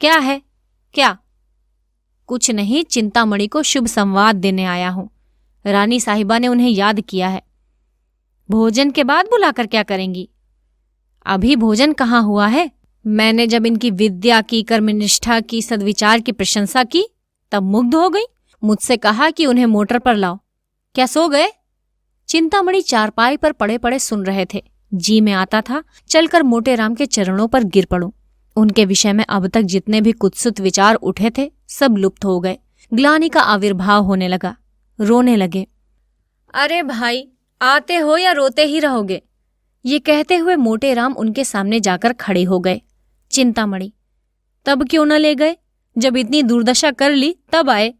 क्या है? क्या? कुछ नहीं, चिंतामणि को शुभ संवाद देने आया हूं। रानी साहिबा ने उन्हें याद किया है। भोजन के बाद बुलाकर क्या करेंगी? अभी भोजन कहाँ हुआ है? मैंने जब इनकी विद्या की, कर्मनिष्ठा की, सद्विचार की प्रशंसा की तब मुग्ध हो गई। मुझसे कहा कि उन्हें मोटर पर लाओ। क्या सो गए? चिंतामणि चारपाई पर पड़े पड़े सुन रहे थे। जी में आता था चलकर मोटेराम के चरणों पर गिर पड़ूं। उनके विषय में अब तक जितने भी कुत्सित विचार उठे थे सब लुप्त हो गए। ग्लानि का आविर्भाव होने लगा। रोने लगे। अरे भाई, आते हो या रोते ही रहोगे? ये कहते हुए मोटेराम उनके सामने जाकर खड़े हो गए। चिंतामणि, तब क्यों न ले गए? जब इतनी दुर्दशा कर ली तब आए।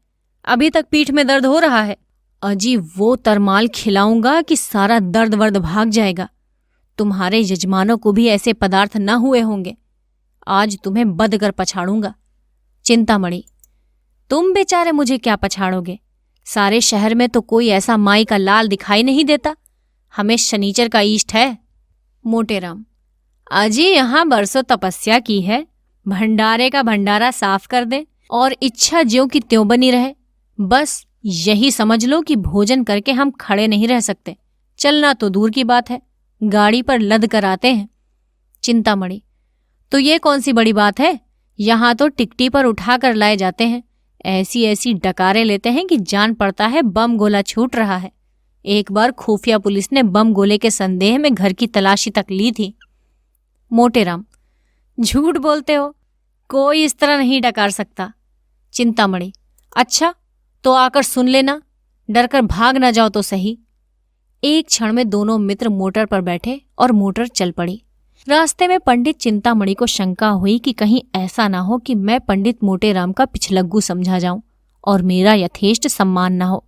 अभी तक पीठ में दर्द हो रहा है। अजी वो तरमाल खिलाऊंगा कि सारा दर्द वर्द भाग जाएगा। तुम्हारे यजमानों को भी ऐसे पदार्थ न हुए होंगे। आज तुम्हें बद कर पछाड़ूंगा। चिंतामणि, तुम बेचारे मुझे क्या पछाड़ोगे? सारे शहर में तो कोई ऐसा माई का लाल दिखाई नहीं देता। हमें शनीचर का इष्ट है। मोटेराम, अजी यहां बरसों तपस्या की है। भंडारे का भंडारा साफ कर दे और इच्छा ज्यों की त्यों बनी रहे। बस यही समझ लो कि भोजन करके हम खड़े नहीं रह सकते। चलना तो दूर की बात है, गाड़ी पर लद कर आते हैं। चिंतामणि, तो ये कौन सी बड़ी बात है? यहां तो टिकटी पर उठाकर लाए जाते हैं। ऐसी ऐसी डकारे लेते हैं कि जान पड़ता है बम गोला छूट रहा है। एक बार खुफिया पुलिस ने बम गोले के संदेह में घर की तलाशी तक ली थी। मोटेराम, झूठ बोलते हो, कोई इस तरह नहीं डकार सकता। चिंतामणि, अच्छा तो आकर सुन लेना, डरकर भाग ना जाओ तो सही। एक क्षण में दोनों मित्र मोटर पर बैठे और मोटर चल पड़ी। रास्ते में पंडित चिंतामणि को शंका हुई कि कहीं ऐसा ना हो कि मैं पंडित मोटेराम का पिछलग्गू समझा जाऊं और मेरा यथेष्ट सम्मान ना हो।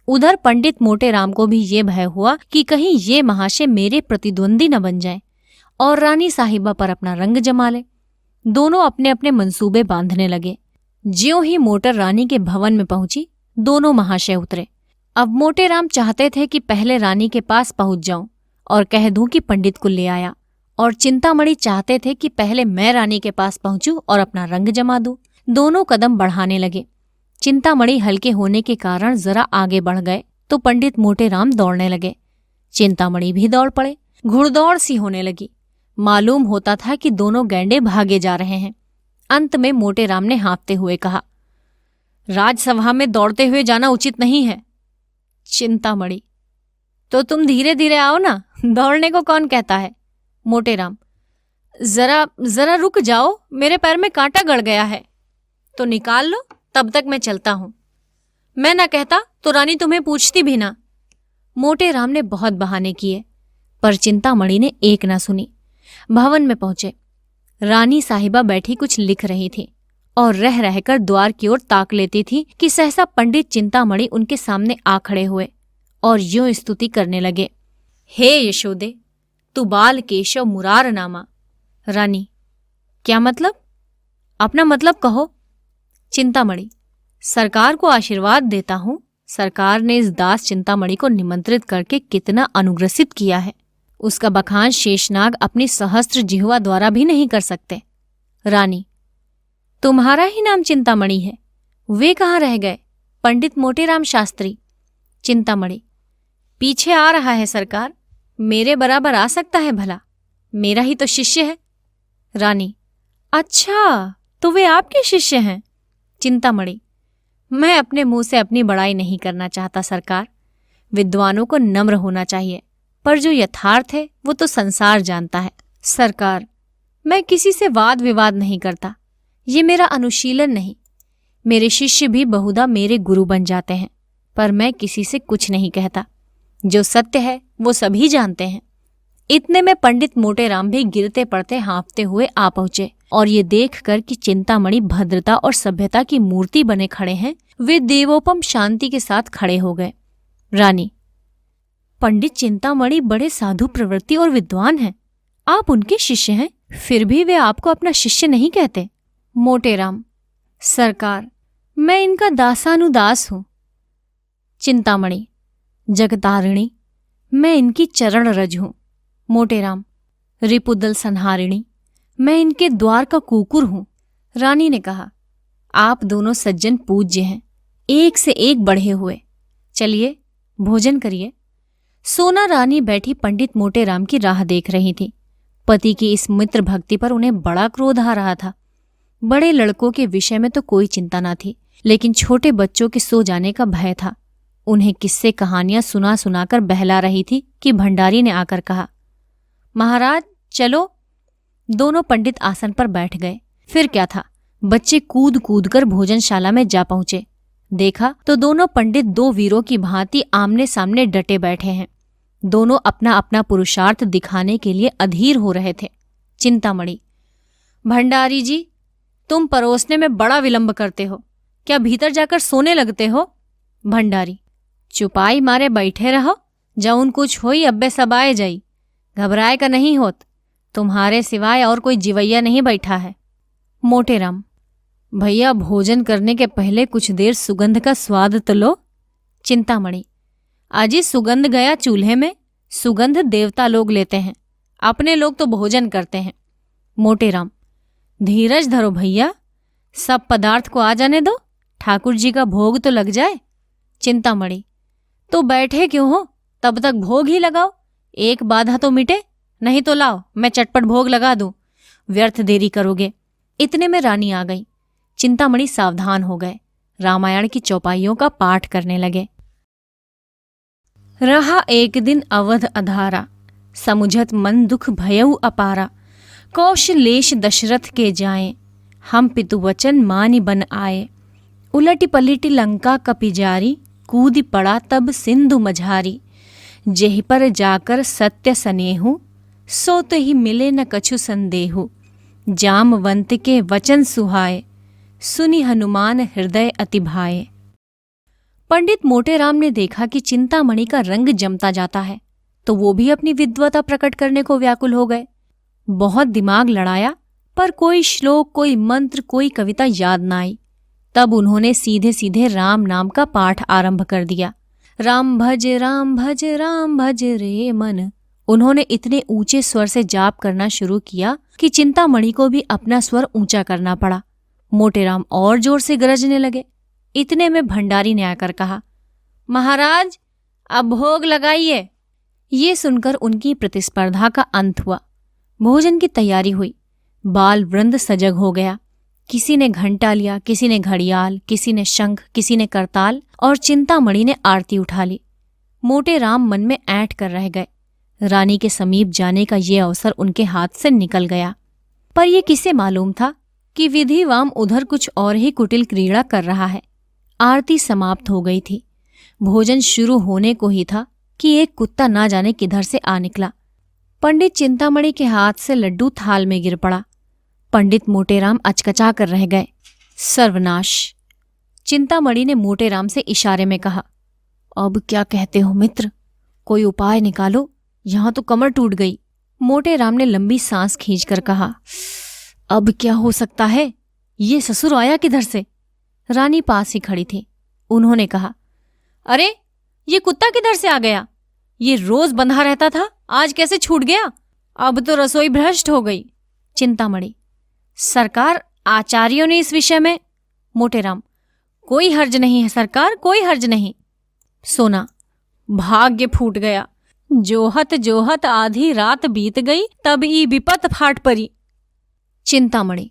उधर पंडित मोटेराम को भी ये भय हुआ कि कहीं ये महाशय मेरे प्रतिद्वंदी न बन जाए और रानी साहिबा पर अपना रंग जमा ले। दोनों अपने अपने मंसूबे बांधने लगे। ज्यों ही मोटर रानी के भवन में पहुंची, दोनों महाशय उतरे। अब मोटेराम चाहते थे कि पहले रानी के पास पहुंच जाऊं और कह दूं कि पंडित को ले आया, और चिंतामणि चाहते थे कि पहले मैं रानी के पास पहुंचूं और अपना रंग जमा दूं। दोनों कदम बढ़ाने लगे। चिंतामणि हल्के होने के कारण जरा आगे बढ़ गए तो पंडित मोटेराम दौड़ने लगे। चिंतामणि भी दौड़ पड़े। घुड़दौड़ सी होने लगी। मालूम होता था कि दोनों गैंडे भागे जा रहे हैं। अंत में मोटेराम ने हाँफते हुए कहा, राजसभा में दौड़ते हुए जाना उचित नहीं है। चिंतामणि, तो तुम धीरे धीरे आओ ना, दौड़ने को कौन कहता है। मोटेराम, जरा रुक जाओ, मेरे पैर में कांटा गड़ गया है। तो निकाल लो, तब तक मैं चलता हूं। मैं ना कहता तो रानी तुम्हें पूछती भी ना। मोटे राम ने बहुत बहाने किए, पर चिंतामणि ने एक न सुनी। भवन में पहुंचे। रानी साहिबा बैठी कुछ लिख रही थी और रह रहकर द्वार की ओर ताक लेती थी कि सहसा पंडित चिंतामणि उनके सामने आ खड़े हुए और यूं स्तुति करने लगे। हे यशोदे, तू बाल केशव मुरार नामा। रानी, क्या मतलब? अपना मतलब कहो। चिंतामणि, सरकार को आशीर्वाद देता हूं। सरकार ने इस दास चिंतामणि को निमंत्रित करके कितना अनुग्रसित किया है, उसका बखान शेषनाग अपनी सहस्त्र जिह्वा द्वारा भी नहीं कर सकते। रानी, तुम्हारा ही नाम चिंतामणि है, वे कहाँ रह गए? पंडित मोटेराम शास्त्री। चिंतामणि, पीछे आ रहा है सरकार, मेरे बराबर आ सकता है भला, मेरा ही तो शिष्य है। रानी, अच्छा तो वे आपके शिष्य हैं? चिंतामणि, मैं अपने मुंह से अपनी बड़ाई नहीं करना चाहता सरकार, विद्वानों को नम्र होना चाहिए, पर जो यथार्थ है वो तो संसार जानता है। सरकार, मैं किसी से वाद विवाद नहीं करता, ये मेरा अनुशीलन नहीं। मेरे शिष्य भी बहुधा मेरे गुरु बन जाते हैं, पर मैं किसी से कुछ नहीं कहता। जो सत्य है वो सभी जानते हैं। इतने में पंडित मोटेराम भी गिरते पड़ते हाँफते हुए आ पहुंचे और ये देखकर कि चिंतामणि भद्रता और सभ्यता की मूर्ति बने खड़े हैं, वे देवोपम शांति के साथ खड़े हो गए। रानी, पंडित चिंतामणि बड़े साधु प्रवृत्ति और विद्वान हैं, आप उनके शिष्य हैं, फिर भी वे आपको अपना शिष्य नहीं कहते। मोटेराम, सरकार, मैं इनका दासानुदास हूं। चिंतामणि, जगतारिणी, मैं इनकी चरण रज हूं। मोटेराम, रिपुदल संहारिणी, मैं इनके द्वार का कुकुर हूं। रानी ने कहा, आप दोनों सज्जन पूज्य हैं, एक से एक बढ़े हुए, चलिए भोजन करिए। सोना रानी बैठी पंडित मोटेराम की राह देख रही थी। पति की इस मित्र भक्ति पर उन्हें बड़ा क्रोध आ रहा था। बड़े लड़कों के विषय में तो कोई चिंता न थी, लेकिन छोटे बच्चों के सो जाने का भय था। उन्हें किस्से कहानियां सुना सुनाकर बहला रही थी कि भंडारी ने आकर कहा, महाराज चलो। दोनों पंडित आसन पर बैठ गए। फिर क्या था, बच्चे कूद कूद कर भोजनशाला में जा पहुंचे। देखा तो दोनों पंडित दो वीरों की भांति आमने सामने डटे बैठे हैं। दोनों अपना अपना पुरुषार्थ दिखाने के लिए अधीर हो रहे थे। चिंतामणि, भंडारी जी, तुम परोसने में बड़ा विलंब करते हो, क्या भीतर जाकर सोने लगते हो? भंडारी, चुपाई मारे बैठे रहो, जौन कुछ होई अब्बे सब आए जाई, घबराए का नहीं होत, तुम्हारे सिवाय और कोई जिवैया नहीं बैठा है। मोटेराम, भैया भोजन करने के पहले कुछ देर सुगंध का स्वाद तो लो। चिंतामणि, अजी सुगंध गया चूल्हे में, सुगंध देवता लोग लेते हैं, अपने लोग तो भोजन करते हैं। मोटेराम, धीरज धरो भैया, सब पदार्थ को आ जाने दो, ठाकुर जी का भोग तो लग जाए। चिंतामणि, तो बैठे क्यों हो, तब तक भोग ही लगाओ, एक बाधा तो मिटे, नहीं तो लाओ मैं चटपट भोग लगा दूं, व्यर्थ देरी करोगे। इतने में रानी आ गई। चिंतामणि सावधान हो गए, रामायण की चौपाइयों का पाठ करने लगे। रहा एक दिन अवध अधारा, समुझत मन दुख भयउ अपारा, कौशलेश दशरथ के जाए, हम पितु वचन मानि बन आए, उलटी पलिटी लंका कपिजारी, कूद पड़ा तब सिंधु मझारी, जेहि पर जाकर सत्य सनेहु, सो तो ही मिले न कछु संदेहु, जामवंत के वचन सुहाए, सुनि हनुमान हृदय अति भाए। पंडित मोटेराम ने देखा कि चिंतामणि का रंग जमता जाता है, तो वो भी अपनी विद्वता प्रकट करने को व्याकुल हो गए। बहुत दिमाग लड़ाया, पर कोई श्लोक, कोई मंत्र, कोई कविता याद न आई। तब उन्होंने सीधे सीधे राम नाम का पाठ आरंभ कर दिया। राम भज राम भज राम भज रे मन। उन्होंने इतने ऊंचे स्वर से जाप करना शुरू किया कि चिंतामणि को भी अपना स्वर ऊंचा करना पड़ा। मोटेराम और जोर से गरजने लगे। इतने में भंडारी ने आकर कहा, महाराज अब भोग लगाइए। ये सुनकर उनकी प्रतिस्पर्धा का अंत हुआ। भोजन की तैयारी हुई। बाल वृंद सजग हो गया। किसी ने घंटा लिया, किसी ने घड़ियाल, किसी ने शंख, किसी ने करताल, और चिंतामणि ने आरती उठा ली। मोटेराम मन में ऐंठ कर रह गए। रानी के समीप जाने का ये अवसर उनके हाथ से निकल गया। पर यह किसे मालूम था कि विधिवाम उधर कुछ और ही कुटिल क्रीड़ा कर रहा है। आरती समाप्त हो गई थी। भोजन शुरू होने को ही था कि एक कुत्ता ना जाने किधर से आ निकला। पंडित चिंतामणि के हाथ से लड्डू थाल में गिर पड़ा। पंडित मोटेराम अचकचा कर रह गए। सर्वनाश! चिंतामणि ने मोटेराम से इशारे में कहा। अब क्या कहते हो मित्र? कोई उपाय निकालो, यहां तो कमर टूट गई। मोटेराम ने लंबी सांस खींचकर कहा, अब क्या हो सकता है? ये ससुर आया किधर से? रानी पास ही खड़ी थी। उन्होंने कहा, अरे ये कुत्ता किधर से आ गया? ये रोज बंधा रहता था, आज कैसे छूट गया? अब तो रसोई भ्रष्ट हो गई। चिंतामणि, सरकार, आचार्यों ने इस विषय में। मोटेराम, कोई हर्ज नहीं है सरकार, कोई हर्ज नहीं। सोना, भाग्य फूट गया। जोहत जोहत आधी रात बीत गई, तब ई विपत फाट पड़ी। चिंतामणि,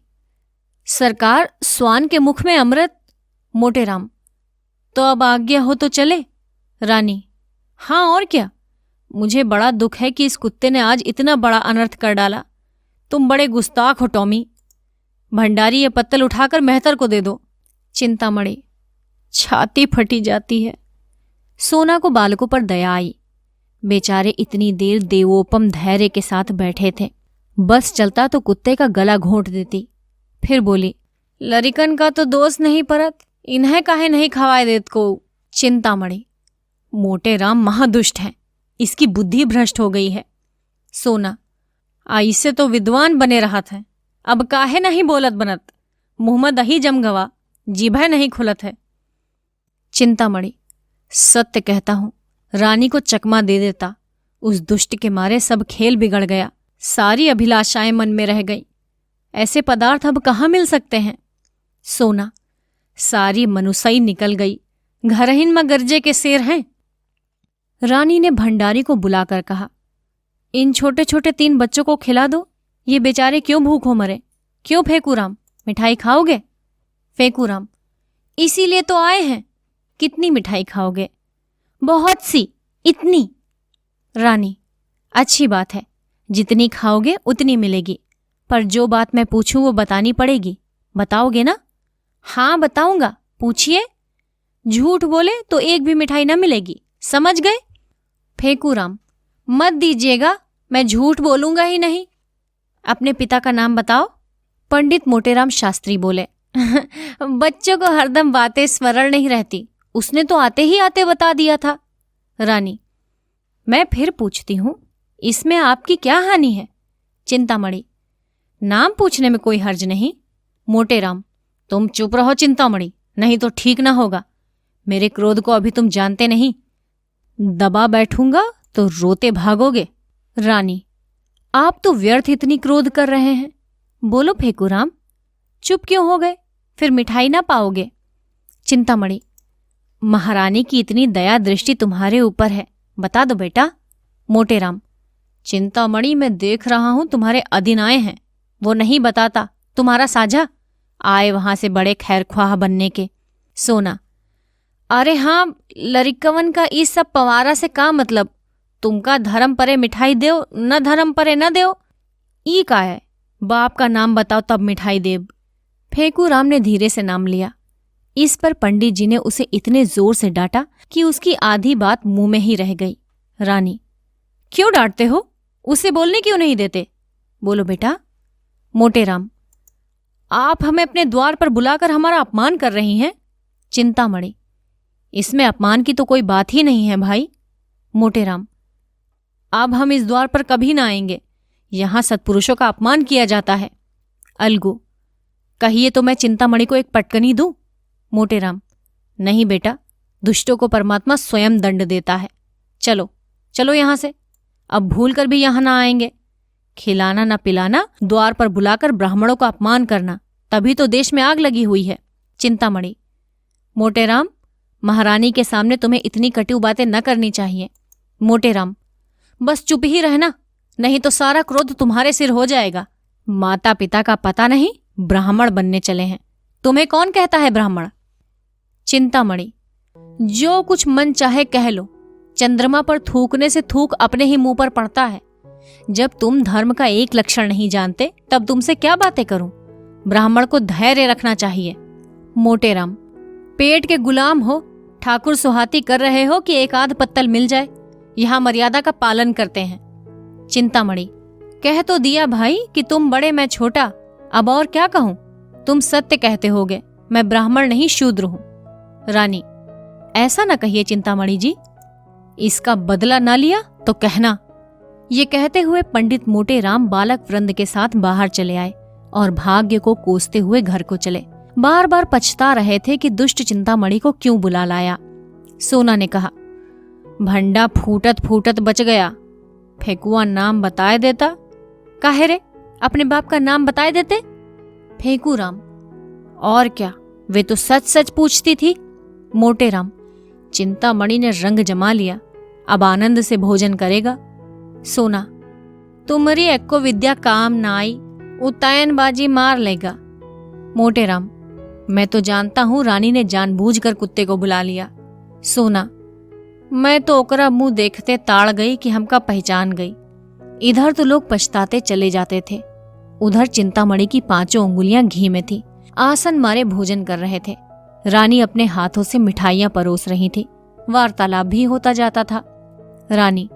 सरकार, स्वान के मुख में अमृत। मोटेराम, तो अब आज्ञा हो तो चले। रानी, हाँ और क्या। मुझे बड़ा दुख है कि इस कुत्ते ने आज इतना बड़ा अनर्थ कर डाला। तुम बड़े गुस्ताख हो टॉमी। भंडारी ये पत्तल उठाकर मेहतर को दे दो। चिंतामणि, छाती फटी जाती है। सोना को बालकों पर दया आई। बेचारे इतनी देर देवोपम धैर्य के साथ बैठे थे। बस चलता तो कुत्ते का गला घोंट देती। फिर बोली, लरिकन का तो दोष नहीं परत, इन्हें काहे नहीं खवाए देत को। चिंतामणि, मोटेराम महादुष्ट हैं, इसकी बुद्धि भ्रष्ट हो गई है। सोना, ऐसे तो विद्वान बने रहा था, अब काहे नहीं बोलत बनत। मुँह में दही जम गवा, जीभा नहीं खुलत है। चिंतामणि, सत्य कहता हूं, रानी को चकमा दे देता। उस दुष्ट के मारे सब खेल बिगड़ गया, सारी अभिलाषाएं मन में रह गई। ऐसे पदार्थ अब कहाँ मिल सकते हैं। सोना, सारी मनुसई निकल गई, घरहीन में गर्जे के शेर हैं। रानी ने भंडारी को बुलाकर कहा, इन छोटे छोटे 3 बच्चों को खिला दो, ये बेचारे क्यों भूखों मरे। क्यों फेंकूराम, मिठाई खाओगे? फेंकूराम, इसीलिए तो आए हैं। कितनी मिठाई खाओगे? बहुत सी, इतनी। रानी, अच्छी बात है, जितनी खाओगे उतनी मिलेगी, पर जो बात मैं पूछूं वो बतानी पड़ेगी। बताओगे ना? हाँ बताऊंगा, पूछिए। झूठ बोले तो एक भी मिठाई न मिलेगी, समझ गए? फेंकूराम, मत दीजिएगा, मैं झूठ बोलूंगा ही नहीं। अपने पिता का नाम बताओ। पंडित मोटेराम शास्त्री बोले, बच्चों को हरदम बातें स्मरण नहीं रहती, उसने तो आते ही आते बता दिया था। रानी, मैं फिर पूछती हूं, इसमें आपकी क्या हानि है? चिंतामणि, नाम पूछने में कोई हर्ज नहीं। मोटेराम, तुम चुप रहो चिंतामणि, नहीं तो ठीक ना होगा। मेरे क्रोध को अभी तुम जानते नहीं, दबा बैठूंगा तो रोते भागोगे। रानी, आप तो व्यर्थ इतनी क्रोध कर रहे हैं। बोलो फेंकूराम, चुप क्यों हो गए? फिर मिठाई ना पाओगे। चिंतामणि, महारानी की इतनी दया दृष्टि तुम्हारे ऊपर है, बता दो बेटा। मोटेराम, चिंतामणि, मैं देख रहा हूं तुम्हारे अधीन आए हैं, वो नहीं बताता। तुम्हारा साझा आए वहां से बड़े खैरख्वाह बनने के। सोना, अरे हाँ, लरिकवन का इस सब पवारा से का मतलब? तुमका धर्म परे मिठाई देव, न धर्म परे न देव। ई का है, बाप का नाम बताओ तब मिठाई देव। फेंकूराम ने धीरे से नाम लिया। इस पर पंडित जी ने उसे इतने जोर से डांटा कि उसकी आधी बात मुंह में ही रह गई। रानी, क्यों डांटते हो? उसे बोलने क्यों नहीं देते? बोलो बेटा। मोटेराम, आप हमें अपने द्वार पर बुलाकर हमारा अपमान कर रही हैं। चिंतामणि, इसमें अपमान की तो कोई बात ही नहीं है भाई। मोटेराम, अब हम इस द्वार पर कभी ना आएंगे, यहां सत्पुरुषों का अपमान किया जाता है। अलगू, कहिए तो मैं चिंतामणि को एक पटकनी दूं। मोटेराम, नहीं बेटा, दुष्टों को परमात्मा स्वयं दंड देता है। चलो चलो यहां से, अब भूल कर भी यहां ना आएंगे। खिलाना न पिलाना, द्वार पर बुलाकर ब्राह्मणों का अपमान करना, तभी तो देश में आग लगी हुई है। चिंतामणि, मोटेराम, महारानी के सामने तुम्हें इतनी कटु बातें न करनी चाहिए। मोटेराम, बस चुप ही रहना, नहीं तो सारा क्रोध तुम्हारे सिर हो जाएगा। माता पिता का पता नहीं, ब्राह्मण बनने चले हैं। तुम्हें कौन कहता है ब्राह्मण? चिंतामणि, जो कुछ मन चाहे कह लो, चंद्रमा पर थूकने से थूक अपने ही मुंह पर पड़ता है। जब तुम धर्म का एक लक्षण नहीं जानते, तब तुमसे क्या बातें करूं? ब्राह्मण को धैर्य रखना चाहिए। मोटेराम, पेट के गुलाम हो, ठाकुर सुहाती कर रहे हो कि एक आध पत्तल मिल जाए। यहाँ मर्यादा का पालन करते हैं। चिंतामणि, कह तो दिया भाई कि तुम बड़े मैं छोटा, अब और क्या कहूं? तुम सत्य कहते होगे, मैं ब्राह्मण नहीं शूद्र हूं। रानी, ऐसा न कहिए चिंतामणि जी, इसका बदला ना लिया तो कहना। ये कहते हुए पंडित मोटे राम बालक वृंद के साथ बाहर चले आए और भाग्य को कोसते हुए घर को चले। बार बार पछता रहे थे कि दुष्ट चिंतामणि को क्यों बुला लाया। सोना ने कहा, भंडा फूटत फूटत बच गया, फेकुआ नाम बताए देता। काहे रे, अपने बाप का नाम बताए देते? फेकू राम, और क्या, वे तो सच सच पूछती थी। मोटे राम, चिंतामणि ने रंग जमा लिया, अब आनंद से भोजन करेगा। सोना, तुम्हारी एक्को विद्या काम ना आई, उतायनबाजी मार लेगा। मोटे राम, मैं तो जानता हूं रानी ने जानबूझकर कुत्ते को बुला लिया। सोना, मैं तो ओकरा मुंह देखते ताड़ गई कि हमका पहचान गई। इधर तो लोग पछताते चले जाते थे, उधर चिंतामणि की 5 उंगलियां घी में थी। आसन मारे भोजन कर रहे थे। रानी अपने हाथों से मिठाइयां परोस रही थी। वार्तालाप भी होता जाता था। रानी,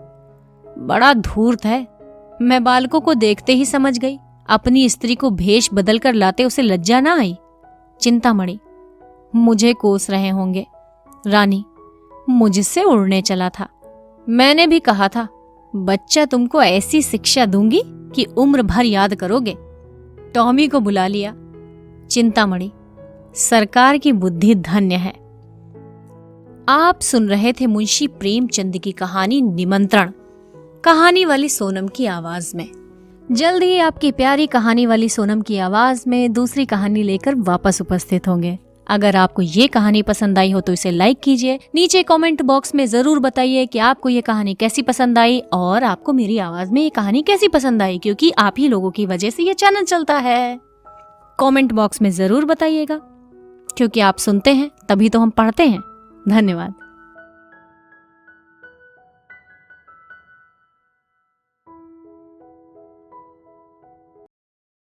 बड़ा धूर्त है, मैं बालकों को देखते ही समझ गई। अपनी स्त्री को भेष बदल कर लाते उसे लज्जा ना आई। चिंतामणि, मुझे कोस रहे होंगे। रानी, मुझसे उड़ने चला था। मैंने भी कहा था, बच्चा तुमको ऐसी शिक्षा दूंगी कि उम्र भर याद करोगे। टॉमी को बुला लिया। चिंतामणि, सरकार की बुद्धि धन्य है। आप सुन रहे थे मुंशी प्रेमचंद की कहानी निमंत्रण, कहानी वाली सोनम की आवाज में। जल्द ही आपकी प्यारी कहानी वाली सोनम की आवाज में दूसरी कहानी लेकर वापस उपस्थित होंगे। अगर आपको ये कहानी पसंद आई हो तो इसे लाइक कीजिए। नीचे कमेंट बॉक्स में जरूर बताइए कि आपको ये कहानी कैसी पसंद आई और आपको मेरी आवाज में ये कहानी कैसी पसंद आई, क्योंकि आप ही लोगों की वजह से ये चैनल चलता है। कमेंट बॉक्स में जरूर बताइएगा, क्योंकि आप सुनते हैं तभी तो हम पढ़ते हैं। धन्यवाद।